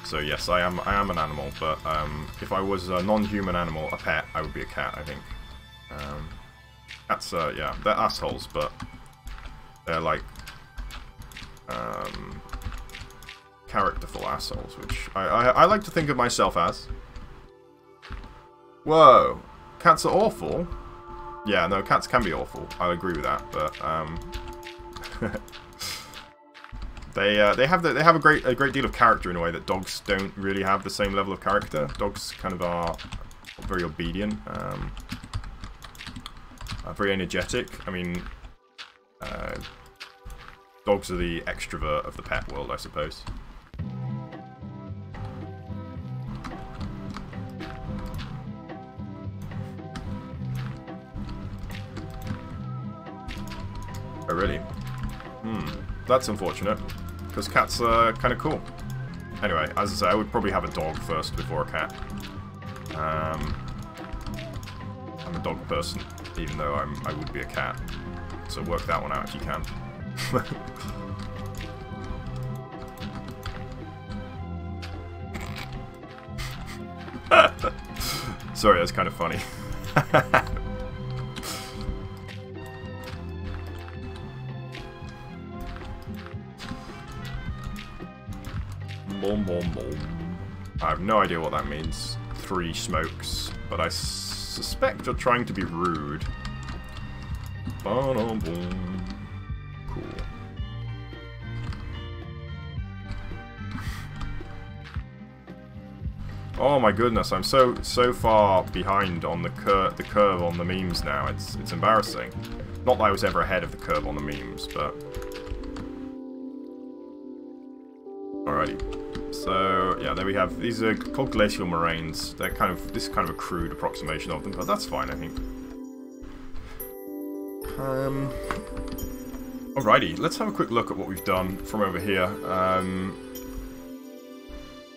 So yes, I am an animal. But if I was a non-human animal, a pet, I would be a cat, I think. Cats, yeah, they're assholes, but they're like characterful assholes, which I like to think of myself as. Whoa, cats are awful. Yeah, no, cats can be awful. I'll agree with that, but they have a great deal of character in a way that dogs don't really have the same level of character. Dogs kind of are very obedient, very energetic. I mean, dogs are the extrovert of the pet world, I suppose. Oh, really? That's unfortunate, because cats are kind of cool. Anyway, as I say, I would probably have a dog first before a cat. I'm a dog person, even though I would be a cat. So work that one out if you can. Sorry, that's kind of funny. Boom, boom, boom. I have no idea what that means. 3 smokes, but I suspect you're trying to be rude. Boom, boom. Cool. Oh my goodness, I'm so far behind on the curve on the memes now. It's embarrassing. Not that I was ever ahead of the curve on the memes, but alrighty. So yeah, there we have. These are called glacial moraines. They're this is kind of a crude approximation of them, but that's fine, I think. Alrighty, let's have a quick look at what we've done from over here.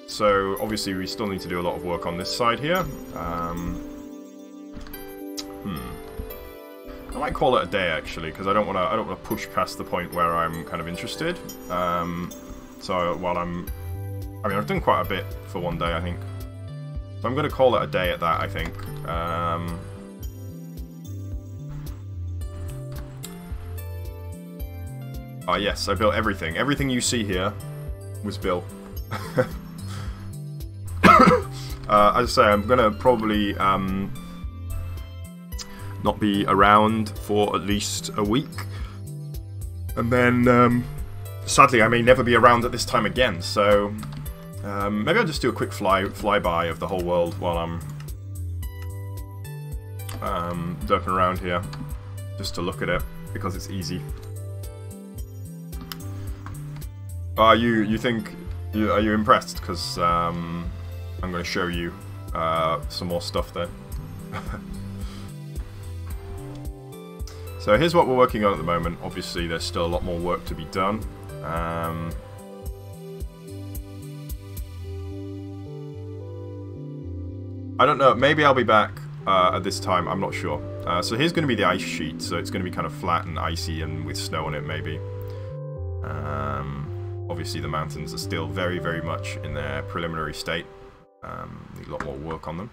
So obviously we still need to do a lot of work on this side here. I might call it a day actually, because I don't want to push past the point where I'm kind of interested. So while I mean, I've done quite a bit for one day, I think. So I'm going to call it a day at that, I think. Oh yes, I built everything. Everything you see here was built. As I say, I'm going to probably not be around for at least a week. And then, sadly, I may never be around at this time again, so maybe I'll just do a quick flyby of the whole world while I'm derping around here, just to look at it, because it's easy. Are you impressed? Because I'm going to show you some more stuff there. So here's what we're working on at the moment. Obviously, there's still a lot more work to be done. I don't know, maybe I'll be back at this time, I'm not sure. So here's going to be the ice sheet, so it's going to be kind of flat and icy and with snow on it maybe. Obviously the mountains are still very, very much in their preliminary state. Need a lot more work on them.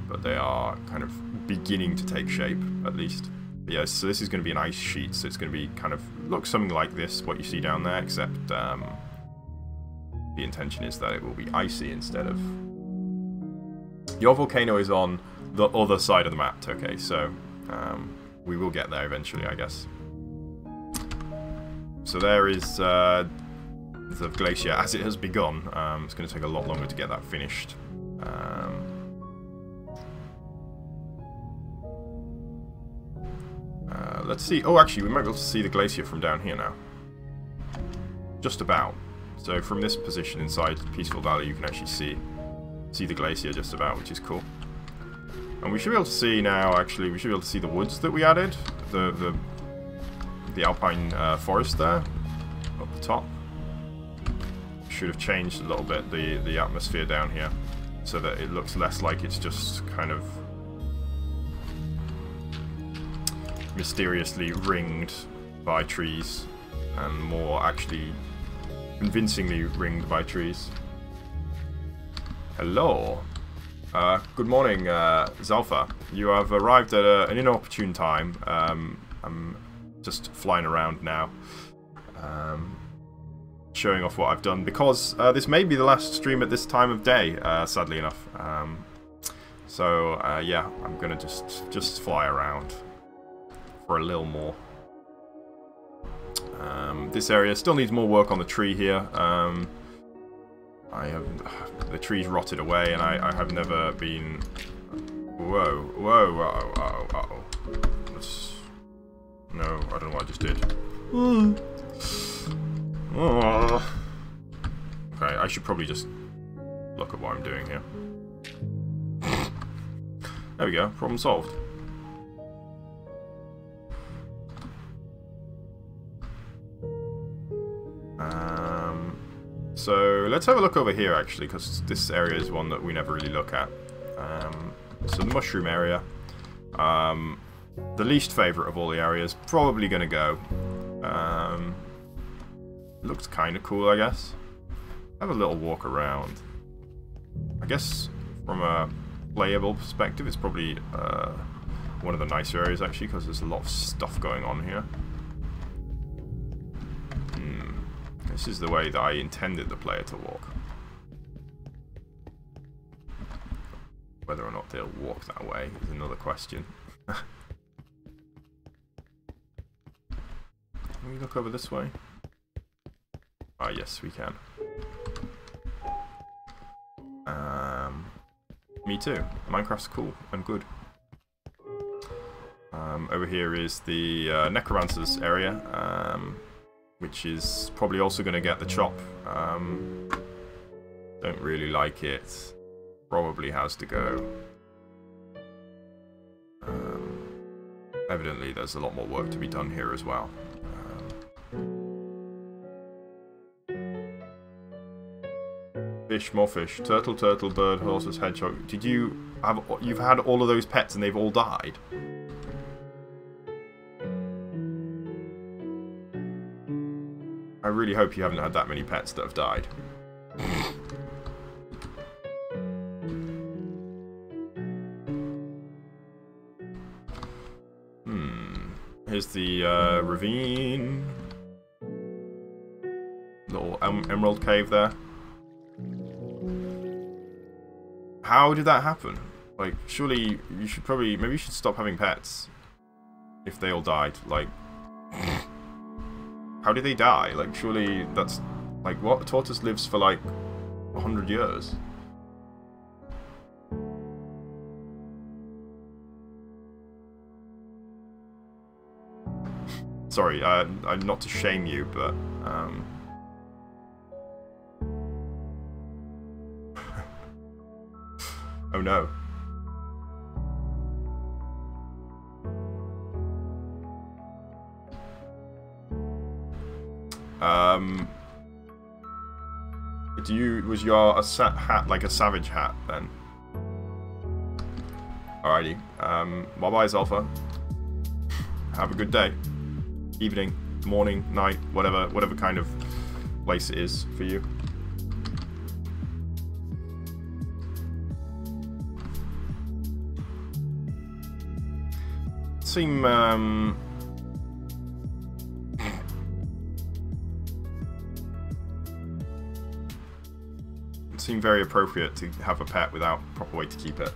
But they are kind of beginning to take shape, at least. But yeah, so this is going to be an ice sheet, so it's going to be kind of, look something like this, what you see down there, except the intention is that it will be icy instead of... Your volcano is on the other side of the map, okay, so we will get there eventually, I guess. So there is the glacier as it has begun. It's going to take a lot longer to get that finished. Let's see. Oh, actually, we might be able to see the glacier from down here now. Just about. So from this position inside Peaceful Valley, you can actually see the glacier just about, which is cool. And we should be able to see now, actually, we should be able to see the woods that we added. The alpine forest there, up the top. Should have changed a little bit the atmosphere down here, so that it looks less like it's just kind of mysteriously ringed by trees, and more actually convincingly ringed by trees. Hello. Good morning, Zalfa. You have arrived at an inopportune time. I'm just flying around now, showing off what I've done, because this may be the last stream at this time of day, sadly enough. Yeah, I'm gonna just fly around for a little more. This area still needs more work on the tree here. The tree's rotted away, and I have never been. Whoa! No, I don't know what I just did. Okay, I should probably just look at what I'm doing here. There we go. Problem solved. So let's have a look over here, actually, because this area is one that we never really look at. So the mushroom area, the least favourite of all the areas, probably going to go. Looks kind of cool, I guess. Have a little walk around. I guess from a playable perspective, it's probably one of the nicer areas, actually, because there's a lot of stuff going on here. This is the way that I intended the player to walk. Whether or not they'll walk that way is another question. Can we look over this way? Ah, yes, we can. Me too. Minecraft's cool and good. Over here is the Necromancer's area, which is probably also going to get the chop. Don't really like it. Probably has to go. Evidently there's a lot more work to be done here as well. Fish, more fish. Turtle, turtle, bird, horses, hedgehog. Did you have... You've had all of those pets and they've all died? I really hope you haven't had that many pets that have died. Here's the ravine. Little emerald cave there. How did that happen? Like, surely you should probably... Maybe you should stop having pets. If they all died. Like... How did they die? Like, surely that's... Like, what? A tortoise lives for, like, 100 years. Sorry, I'm not to shame you, but... Oh no. Was your hat like a savage hat then? Alrighty. Bye bye, Zalfa. Have a good day. Evening, morning, night, whatever kind of place it is for you. Seem very appropriate to have a pet without a proper way to keep it.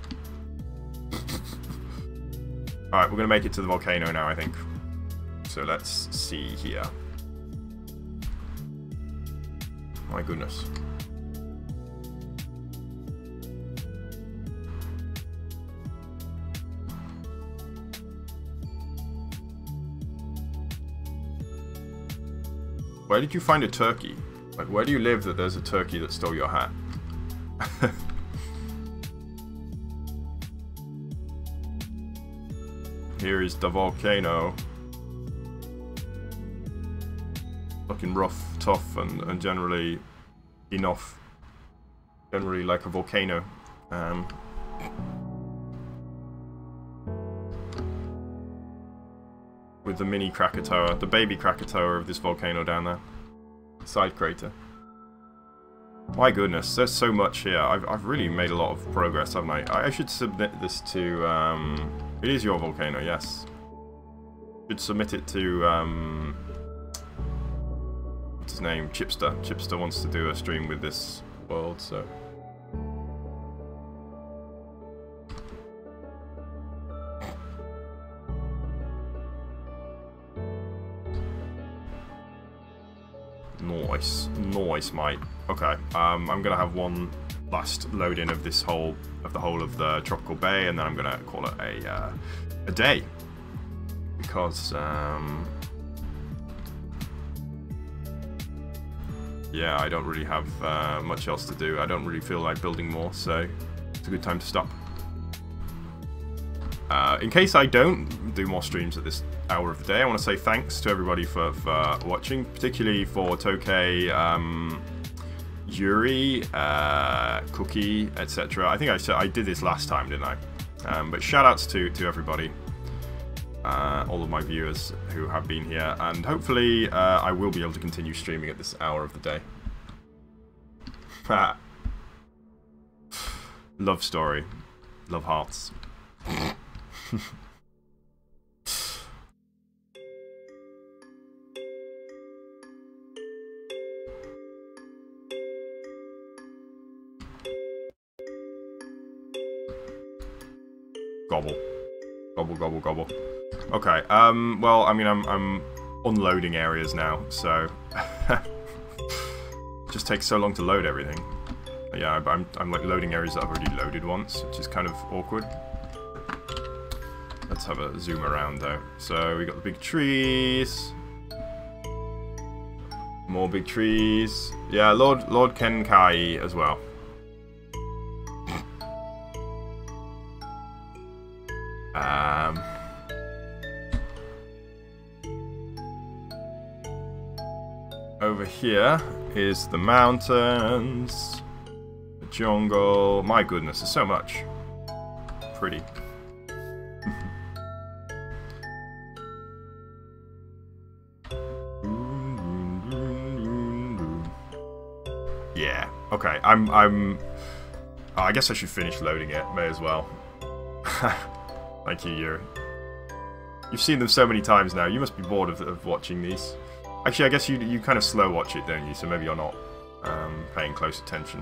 Alright, we're going to make it to the volcano now, I think. So let's see here. My goodness. Where did you find a turkey? Like, where do you live that there's a turkey that stole your hat? Here is the volcano. Looking rough, tough, and generally enough. Generally like a volcano. With the mini Krakatoa, the baby Krakatoa of this volcano down there. Side crater. My goodness, there's so much here. I've really made a lot of progress, haven't I? I should submit this to, it is your volcano, yes. Should submit it to, what's his name? Chipster. Chipster wants to do a stream with this world, so... Nice, nice, mate. Okay, I'm gonna have one last load in of this whole of the tropical bay, and then I'm gonna call it a day because yeah, I don't really have much else to do. I don't really feel like building more, so it's a good time to stop. In case I don't do more streams at this hour of the day, I want to say thanks to everybody for watching, particularly for Tokay, Yuri, Cookie, etc. I think I did this last time, didn't I? But shout outs to everybody, all of my viewers who have been here, and hopefully I will be able to continue streaming at this hour of the day. Love story. Love hearts. Gobble. Gobble, gobble, gobble. Okay, well, I mean, I'm unloading areas now, so... it just takes so long to load everything. Yeah, I'm like loading areas that I've already loaded once, which is kind of awkward. Let's have a zoom around, though. So, we got the big trees. More big trees. Yeah, Lord Kenkai as well. Over here is the mountains, the jungle. My goodness, there's so much. Pretty. Yeah. Okay. I guess I should finish loading it. May as well. Thank you, Yuri. You've seen them so many times now. You must be bored of watching these. Actually, I guess you kind of slow watch it, don't you? So maybe you're not paying close attention.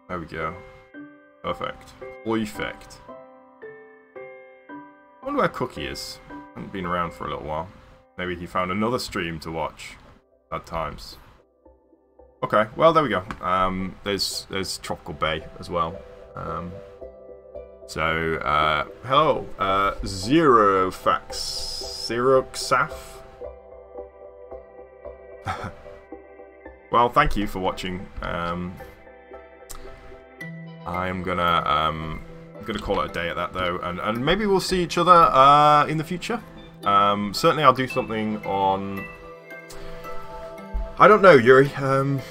There we go. Perfect. Perfect. I wonder where Cookie is. Hasn't been around for a little while. Maybe he found another stream to watch at times. Okay, well there we go. There's Tropical Bay as well. Hello, Xeroxaf. Well, thank you for watching. I'm gonna call it a day at that though, and maybe we'll see each other in the future. Certainly, I'll do something on. I don't know, Yuri. I'm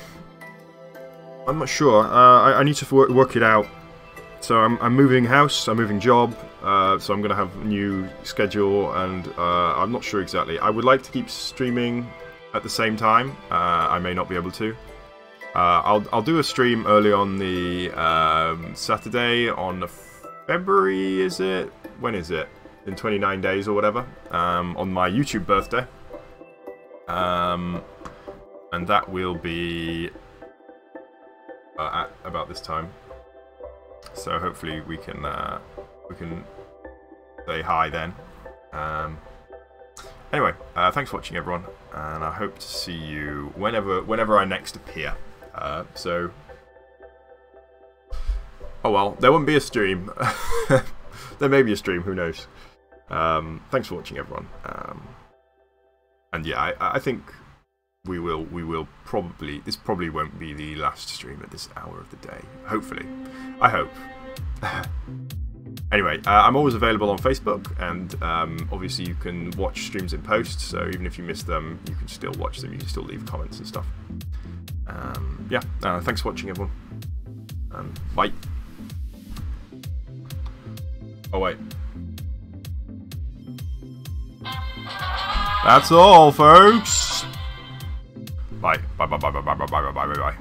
not sure. I need to work it out. So I'm moving house. I'm moving job. So I'm gonna have a new schedule, and I'm not sure exactly. I would like to keep streaming at the same time. I may not be able to. I'll do a stream early on the Saturday on February, is it? When is it? In 29 days or whatever. On my YouTube birthday. And that will be at about this time. So hopefully we can say hi then. Anyway, thanks for watching, everyone, and I hope to see you whenever I next appear. So, oh well, there won't be a stream. There may be a stream, who knows. Thanks for watching, everyone. And yeah, I think we will probably, this probably won't be the last stream at this hour of the day. Hopefully. I hope. Anyway, I'm always available on Facebook, and obviously you can watch streams in post, so even if you miss them, you can still watch them, you can still leave comments and stuff. Yeah, thanks for watching, everyone. Bye. Oh, wait. That's all, folks! Bye. Bye, bye, bye, bye, bye, bye, bye, bye, bye, bye.